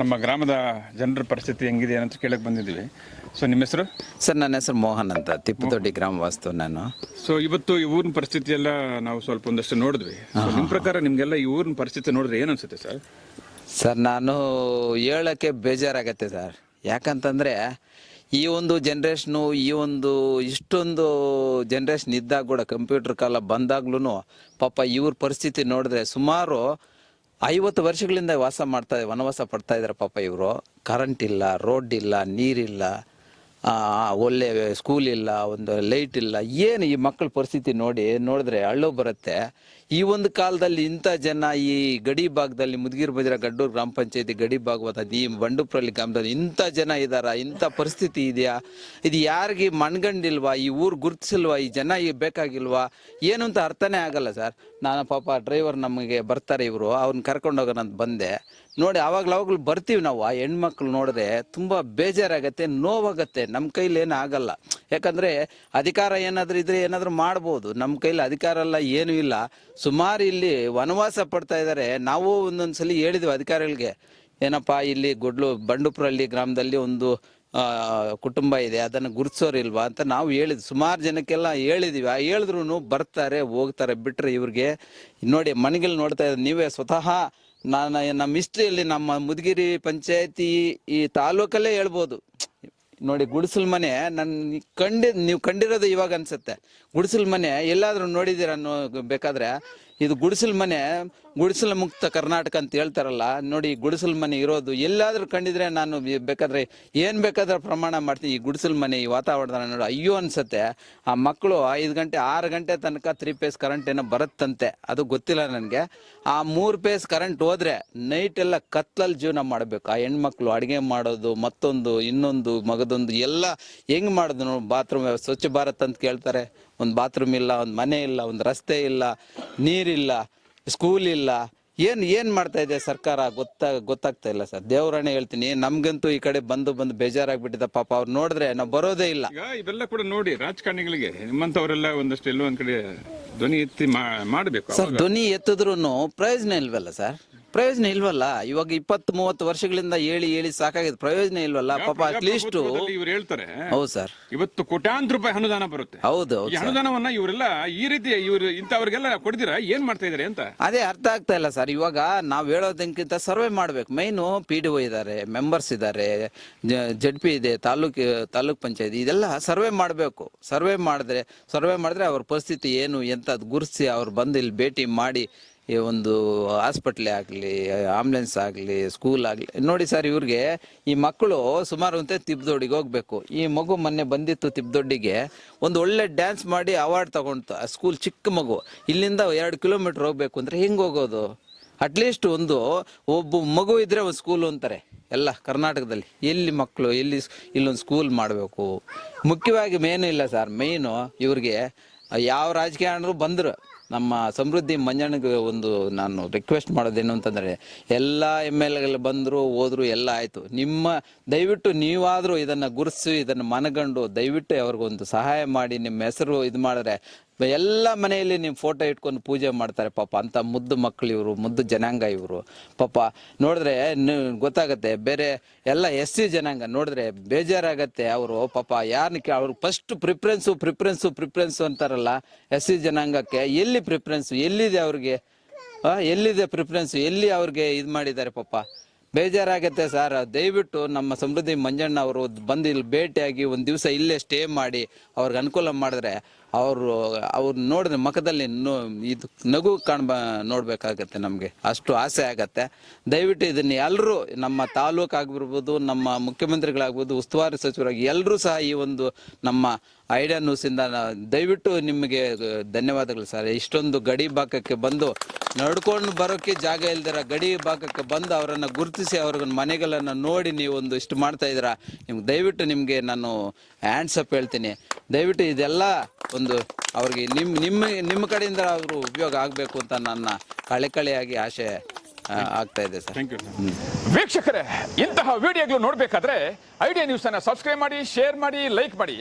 ನಮ್ಮ ಗ್ರಾಮದ ಜನರ ಪರಿಸ್ಥಿತಿ ಹೆಂಗಿದೆ ಅಂತ ಕೇಳಕ್ಕೆ ಬಂದಿದ್ದೀವಿ. ಸೊ ನಿಮ್ಮ ಹೆಸರು? ಸರ್ ನನ್ನ ಹೆಸರು ಮೋಹನ್ ಅಂತ, ತಿಪ್ಪದೊಡ್ಡಿ ಗ್ರಾಮ ವಾಸ್ತು ನಾನು. ಸೊ ಇವತ್ತು ಈ ಊರಿನ ಪರಿಸ್ಥಿತಿ ಎಲ್ಲ ನಾವು ಸ್ವಲ್ಪ ಒಂದಷ್ಟು ನೋಡಿದ್ವಿ. ನಿಮ್ಮ ಪ್ರಕಾರ ನಿಮಗೆಲ್ಲ ಈ ಊರಿನ ಪರಿಸ್ಥಿತಿ ನೋಡಿದ್ರೆ ಏನು ಅನ್ಸುತ್ತೆ ಸರ್? ಸರ್ ನಾನು ಹೇಳೋಕ್ಕೆ ಬೇಜಾರಾಗತ್ತೆ ಸರ್. ಯಾಕಂತಂದರೆ ಈ ಒಂದು ಜನ್ರೇಷನು, ಇಷ್ಟೊಂದು ಜನ್ರೇಷನ್ ಇದ್ದಾಗ ಕೂಡ, ಕಂಪ್ಯೂಟರ್ ಕಾಲ ಬಂದಾಗ್ಲೂ ಪಾಪ ಇವ್ರ ಪರಿಸ್ಥಿತಿ ನೋಡಿದ್ರೆ ಸುಮಾರು 50 ವರ್ಷಗಳಿಂದ ವನವಾಸ ಪಡ್ತಾ ಇದ್ದಾರೆ ಪಾಪ ಇವರು. ಕರೆಂಟ್ ಇಲ್ಲ, ರೋಡ್ ಇಲ್ಲ, ನೀರಿಲ್ಲ, ಒಳ್ಳೆ ಸ್ಕೂಲ್ ಇಲ್ಲ, ಒಂದು ಲೈಟ್ ಇಲ್ಲ. ಏನು ಈ ಮಕ್ಕಳ ಪರಿಸ್ಥಿತಿ ನೋಡಿದ್ರೆ ಅಳ್ಳೋ ಬರುತ್ತೆ. ಈ ಒಂದು ಕಾಲದಲ್ಲಿ ಇಂಥ ಜನ ಈ ಗಡಿ ಭಾಗದಲ್ಲಿ, ಮುದಗಿರ್ ಬದಿರ ಗಡ್ಡೂರು ಗ್ರಾಮ ಪಂಚಾಯತಿ ಗಡಿ ಭಾಗವಾದ ಈ ಬಂಡುಪ್ರಳ್ಳಿ ಗ್ರಾಮದಲ್ಲಿ ಇಂಥ ಜನ ಇದ್ದಾರ, ಇಂಥ ಪರಿಸ್ಥಿತಿ ಇದೆಯಾ? ಇದು ಯಾರಿಗೆ ಮಣ್ಗಂಡಿಲ್ವಾ? ಈ ಊರು ಗುರುತಿಸಿಲ್ವಾ? ಈ ಜನ ಬೇಕಾಗಿಲ್ವಾ? ಏನು ಅಂತ ಅರ್ಥನೇ ಆಗಲ್ಲ ಸರ್. ನಾನು ಪಾಪ ಡ್ರೈವರ್ ನಮಗೆ ಬರ್ತಾರೆ ಇವರು, ಅವ್ರನ್ನ ಕರ್ಕೊಂಡೋಗೋಣ ಅಂತ ಬಂದೆ. ನೋಡಿ ಅವಾಗ್ಲೂ ಬರ್ತೀವಿ ನಾವು. ಆ ಹೆಣ್ಮಕ್ಳು ನೋಡಿದ್ರೆ ತುಂಬ ಬೇಜಾರಾಗತ್ತೆ, ನೋವಾಗತ್ತೆ. ನಮ್ಮ ಕೈಲಿ ಏನು ಆಗಲ್ಲ. ಯಾಕಂದರೆ ಅಧಿಕಾರ ಏನಾದರೂ ಇದ್ರೆ ಏನಾದರೂ ಮಾಡ್ಬೋದು. ನಮ್ಮ ಕೈಲಿ ಅಧಿಕಾರ ಎಲ್ಲ ಏನೂ ಇಲ್ಲ. ಸುಮಾರು ಇಲ್ಲಿ ವನವಾಸ ಪಡ್ತಾ ಇದ್ದಾರೆ. ನಾವು ಒಂದೊಂದ್ಸಲಿ ಹೇಳಿದ್ವಿ ಅಧಿಕಾರಿಗಳಿಗೆ, ಏನಪ್ಪ ಇಲ್ಲಿ ಬಂಡುಪ್ರಳ್ಳಿ ಗ್ರಾಮದಲ್ಲಿ ಒಂದು ಕುಟುಂಬ ಇದೆ, ಅದನ್ನು ಗುರುತಿಸೋರಿಲ್ವಾ ಅಂತ ನಾವು ಹೇಳಿದ್ವಿ. ಸುಮಾರು ಜನಕ್ಕೆಲ್ಲ ಹೇಳಿದ್ವಿ. ಹೇಳಿದ್ರು ಬರ್ತಾರೆ ಹೋಗ್ತಾರೆ, ಬಿಟ್ಟರೆ ಇವ್ರಿಗೆ ನೋಡಿ ಮನೆಗಳು ನೋಡ್ತಾ ಇದ್ದಾರೆ ನೀವೇ ಸ್ವತಃ. ನಮ್ಮ ಹಿಸ್ಟ್ರಿಯಲ್ಲಿ ನಮ್ಮ ಮುದಗಿರಿ ಪಂಚಾಯತಿ ಈ ತಾಲೂಕಲ್ಲೇ ಹೇಳ್ಬೋದು ನೋಡಿ. ಗುಡಿಸಲ್ ಮನೆ ನೀವು ಕಂಡಿರೋದು ಇವಾಗ ಅನ್ಸುತ್ತೆ. ಗುಡಿಸಲ್ ಮನೆ ಎಲ್ಲಾದ್ರೂ ನೋಡಿದ್ದೀರ ಬೇಕಾದ್ರೆ? ಇದು ಗುಡಿಸಲ್ ಮನೆ, ಗುಡಿಸಲ ಮುಕ್ತ ಕರ್ನಾಟಕ ಅಂತ ಹೇಳ್ತಾರಲ್ಲ ನೋಡಿ. ಗುಡಿಸಲ್ ಮನೆ ಇರೋದು ಎಲ್ಲಾದ್ರೂ ಕಂಡಿದ್ರೆ ನಾನು ಬೇಕಾದ್ರೆ ಪ್ರಮಾಣ ಮಾಡ್ತೀನಿ. ಈ ಗುಡಿಸಲ್ ಮನೆ ಈ ವಾತಾವರಣ ನೋಡಿ ಅಯ್ಯೋ ಅನ್ಸತ್ತೆ. ಆ ಮಕ್ಕಳು 5 ಗಂಟೆ 6 ಗಂಟೆ ತನಕ 3 ಫೇಸ್ ಕರೆಂಟ್ ಏನೋ ಬರುತ್ತಂತೆ, ಅದು ಗೊತ್ತಿಲ್ಲ ನನಗೆ. ಆ 3 ಫೇಸ್ ಕರೆಂಟ್ ಹೋದ್ರೆ ನೈಟ್ ಎಲ್ಲ ಕತ್ಲಲ್ಲಿ ಜೀವನ ಮಾಡಬೇಕು. ಆ ಹೆಣ್ಮಕ್ಳು ಅಡುಗೆ ಮಾಡೋದು, ಮತ್ತೊಂದು ಇನ್ನೊಂದು ಮಗದೊಂದು ಎಲ್ಲ ಹೆಂಗ್ ಮಾಡೋದು? ಬಾತ್ರೂಮ್ ಸ್ವಚ್ಛ ಭಾರತ್ ಅಂತ ಕೇಳ್ತಾರೆ, ಒಂದು ಬಾತ್ರೂಮ್ ಇಲ್ಲ, ಒಂದು ಮನೆ ಇಲ್ಲ, ಒಂದು ರಸ್ತೆ ಇಲ್ಲ, ನೀರಿಲ್ಲ, ಸ್ಕೂಲ್ ಇಲ್ಲ. ಏನ್ ಮಾಡ್ತಾ ಇದೆ ಸರ್ಕಾರ ಗೊತ್ತಾಗ್ತಾ ಇಲ್ಲ ಸರ್. ದೇವರಾಣೆ ಹೇಳ್ತೀನಿ, ನಮ್ಗಂತೂ ಈ ಕಡೆ ಬಂದು ಬೇಜಾರಾಗ್ಬಿಟ್ಟಿದೆ ಪಾಪ. ಅವ್ರು ನೋಡಿದ್ರೆ ನಾವು ಬರೋದೇ ಇಲ್ಲ. ಈಗ ಇವೆಲ್ಲ ಕೂಡ ನೋಡಿ ರಾಜಕಾರಣಿಗಳಿಗೆ ನಿಮ್ಮಂತವರೆಲ್ಲ ಒಂದಷ್ಟು ಎಲ್ಲೋ ಒಂದ್ ಕಡೆ ಧ್ವನಿ ಎತ್ತಿ ಮಾಡಬೇಕು ಸರ್. ಧ್ವನಿ ಎತ್ತಿದ್ರು ಪ್ರಯೋಜನ ಇಲ್ವಲ್ಲ ಸರ್? ಪ್ರಯೋಜನ ಇಲ್ವಲ್ಲ. ಇವಾಗ 20-30 ವರ್ಷಗಳಿಂದ ಹೇಳಿ ಸಾಕಾಗಿದೆ. ಪ್ರಯೋಜನ ಇಲ್ವಲ್ಲ ಪಾಪ. ಅಟ್ಲೀಸ್ಟ್ ಇವ್ರು ಹೇಳ್ತಾರೆ, ಹೌದು ಸರ್, ಇವತ್ತು ಕೋಟ್ಯಾಂತರ ರೂಪಾಯಿ ಅನುದಾನ ಬರುತ್ತೆ. ಹೌದು. ಈ ಅನುದಾನವನ್ನ ಇವರೆಲ್ಲ ಈ ರೀತಿ ಇಂಥವ್ರಿಗೆಲ್ಲ ಕೊಡ್ತೀರಾ? ಏನ್ ಮಾಡ್ತಾ ಇದಾರೆ ಅಂತ ಅದೇ ಅರ್ಥ ಆಗ್ತಾ ಇಲ್ಲ ಸರ್. ಇವಾಗ ನಾವ್ ಹೇಳೋದಕ್ಕಿಂತ ಸರ್ವೆ ಮಾಡ್ಬೇಕು. ಮೈನು PDO ಇದ್ದಾರೆ, ಮೆಂಬರ್ಸ್ ಇದ್ದಾರೆ, ZP ಇದೆ, ತಾಲೂಕ್ ಪಂಚಾಯತ್, ಇದೆಲ್ಲ ಸರ್ವೆ ಮಾಡಬೇಕು. ಸರ್ವೆ ಮಾಡಿದ್ರೆ ಅವ್ರ ಪರಿಸ್ಥಿತಿ ಏನು ಎಂತ ಗುರುತಿಸಿ ಅವ್ರು ಬಂದು ಇಲ್ಲಿ ಭೇಟಿ ಮಾಡಿ, ಈ ಒಂದು ಹಾಸ್ಪಿಟ್ಲೇ ಆಗಲಿ, ಆಂಬುಲೆನ್ಸ್ ಆಗಲಿ, ಸ್ಕೂಲ್ ಆಗಲಿ ನೋಡಿ ಸರ್. ಇವ್ರಿಗೆ ಈ ಮಕ್ಕಳು ಸುಮಾರು ಅಂತ ತಿಪ್ಪದೊಡ್ಡಿಗೆ ಹೋಗ್ಬೇಕು. ಈ ಮಗು ಮೊನ್ನೆ ಬಂದಿತ್ತು ತಿಪ್ಪದೊಡ್ಡಿಗೆ, ಒಂದು ಒಳ್ಳೆ ಡ್ಯಾನ್ಸ್ ಮಾಡಿ ಅವಾರ್ಡ್ ತಗೊಂಡು. ಆ ಸ್ಕೂಲ್ ಚಿಕ್ಕ ಮಗು, ಇಲ್ಲಿಂದ 2 ಕಿಲೋಮೀಟರ್ ಹೋಗ್ಬೇಕು ಅಂದ್ರೆ ಹೆಂಗ್ ಹೋಗೋದು? ಅಟ್ಲೀಸ್ಟ್ ಒಬ್ಬ ಮಗು ಇದ್ರೆ ಒಂದು ಸ್ಕೂಲ್ ಅಂತಾರೆ ಎಲ್ಲ ಕರ್ನಾಟಕದಲ್ಲಿ. ಎಲ್ಲಿ ಮಕ್ಕಳು ಇಲ್ಲೊಂದು ಸ್ಕೂಲ್ ಮಾಡಬೇಕು. ಮುಖ್ಯವಾಗಿ ಮೇನು ಇಲ್ಲ ಸರ್. ಮೇಯ್ನು ಇವ್ರಿಗೆ ಯಾವ ರಾಜಕೀಯರು ಬಂದರು, ನಮ್ಮ ಸಮೃದ್ಧಿ ಮಂಜಣ್ಣಗೆ ನಾನು ರಿಕ್ವೆಸ್ಟ್ ಮಾಡೋದೇನು ಅಂತಂದರೆ, ಎಲ್ಲ MLAಗಳು ಬಂದರು ಹೋದ್ರು ಎಲ್ಲ ಆಯಿತು. ದಯವಿಟ್ಟು ನೀವಾದರೂ ಇದನ್ನು ಗುರುತಿಸಿ, ಇದನ್ನು ಮನಗಂಡು ದಯವಿಟ್ಟು ಅವ್ರಿಗೊಂದು ಸಹಾಯ ಮಾಡಿ. ನಿಮ್ಮ ಹೆಸರು ಇದು ಮಾಡಿದ್ರೆ ಎಲ್ಲ ಮನೆಯಲ್ಲಿ ನಿಮ್ಮ ಫೋಟೋ ಇಟ್ಕೊಂಡು ಪೂಜೆ ಮಾಡ್ತಾರೆ ಪಾಪ. ಅಂತ ಮುದ್ದು ಮಕ್ಕಳು ಇವರು, ಮುದ್ದು ಜನಾಂಗ ಇವರು ಪಾಪ. ನೋಡಿದ್ರೆ ಗೊತ್ತಾಗತ್ತೆ. ಬೇರೆ ಎಲ್ಲ SC ಜನಾಂಗ ನೋಡಿದ್ರೆ ಬೇಜಾರಾಗತ್ತೆ. ಅವರು ಪಾಪ ಅವ್ರು ಫಸ್ಟ್ ಪ್ರಿಫರೆನ್ಸು ಅಂತಾರಲ್ಲ SC ಜನಾಂಗಕ್ಕೆ. ಎಲ್ಲಿ ಪ್ರಿಫರೆನ್ಸು? ಎಲ್ಲಿದೆ ಅವ್ರಿಗೆ? ಎಲ್ಲಿದೆ ಪ್ರಿಫರೆನ್ಸು? ಎಲ್ಲಿ ಅವ್ರಿಗೆ ಇದು ಮಾಡಿದ್ದಾರೆ ಪಾಪ? ಬೇಜಾರಾಗತ್ತೆ ಸರ್. ದಯವಿಟ್ಟು ನಮ್ಮ ಸಮೃದ್ಧಿ ಮಂಜಣ್ಣ ಅವರು ಬಂದು ಇಲ್ಲಿ ಭೇಟಿಯಾಗಿ ಒಂದು ದಿವಸ ಇಲ್ಲೇ ಸ್ಟೇ ಮಾಡಿ ಅವ್ರಿಗೆ ಅನುಕೂಲ ಮಾಡಿದ್ರೆ, ಅವ್ರು ನೋಡಿದ್ರೆ ಮುಖದಲ್ಲಿ ಇದು ನಗು ನೋಡ್ಬೇಕಾಗತ್ತೆ. ನಮಗೆ ಅಷ್ಟು ಆಸೆ ಆಗತ್ತೆ. ದಯವಿಟ್ಟು ಇದನ್ನ ಎಲ್ಲರೂ, ನಮ್ಮ ತಾಲೂಕು ಆಗಿರ್ಬೋದು, ನಮ್ಮ ಮುಖ್ಯಮಂತ್ರಿಗಳಾಗ್ಬೋದು, ಉಸ್ತುವಾರಿ ಸಚಿವರಾಗಿ ಎಲ್ಲರೂ ಸಹ ಈ ಒಂದು ನಮ್ಮ ಐಡಿಯಾ ನ್ಯೂಸಿಂದ ದಯವಿಟ್ಟು ನಿಮಗೆ ಧನ್ಯವಾದಗಳು ಸರ್. ಇಷ್ಟೊಂದು ಗಡಿ ಭಾಗಕ್ಕೆ ಬಂದು ನಡ್ಕೊಂಡು ಬರೋಕ್ಕೆ ಜಾಗ ಇಲ್ದಿರ ಗಡಿ ಭಾಗಕ್ಕೆ ಬಂದು ಅವರನ್ನು ಗುರುತಿಸಿ ಅವ್ರ ಮನೆಗಳನ್ನು ನೋಡಿ ನೀವು ಇಷ್ಟು ಮಾಡ್ತಾ ಇದ್ದೀರಾ. ದಯವಿಟ್ಟು ನಿಮಗೆ ನಾನು ಹ್ಯಾಂಡ್ಸ್ ಅಪ್ ಹೇಳ್ತೀನಿ. ದಯವಿಟ್ಟು ಇದೆಲ್ಲ ಅವ್ರಿಗೆ ನಿಮ್ಮ ಕಡೆಯಿಂದ ಅವರು ಉಪಯೋಗ ಆಗಬೇಕು ಅಂತ ನನ್ನ ಕಳೆಕಳೆಯಾಗಿ ಆಸೆ ಆಗ್ತಾ ಇದೆ ಸರ್. Thank you. ವೀಕ್ಷಕರೇ, ಇಂತಹ ವಿಡಿಯೋಗಳು ನೋಡಬೇಕಾದ್ರೆ ಐಡಿಯಾ ನ್ಯೂಸ್ ಅನ್ನು ಸಬ್ಸ್ಕ್ರೈಬ್ ಮಾಡಿ, ಶೇರ್ ಮಾಡಿ, ಲೈಕ್ ಮಾಡಿ.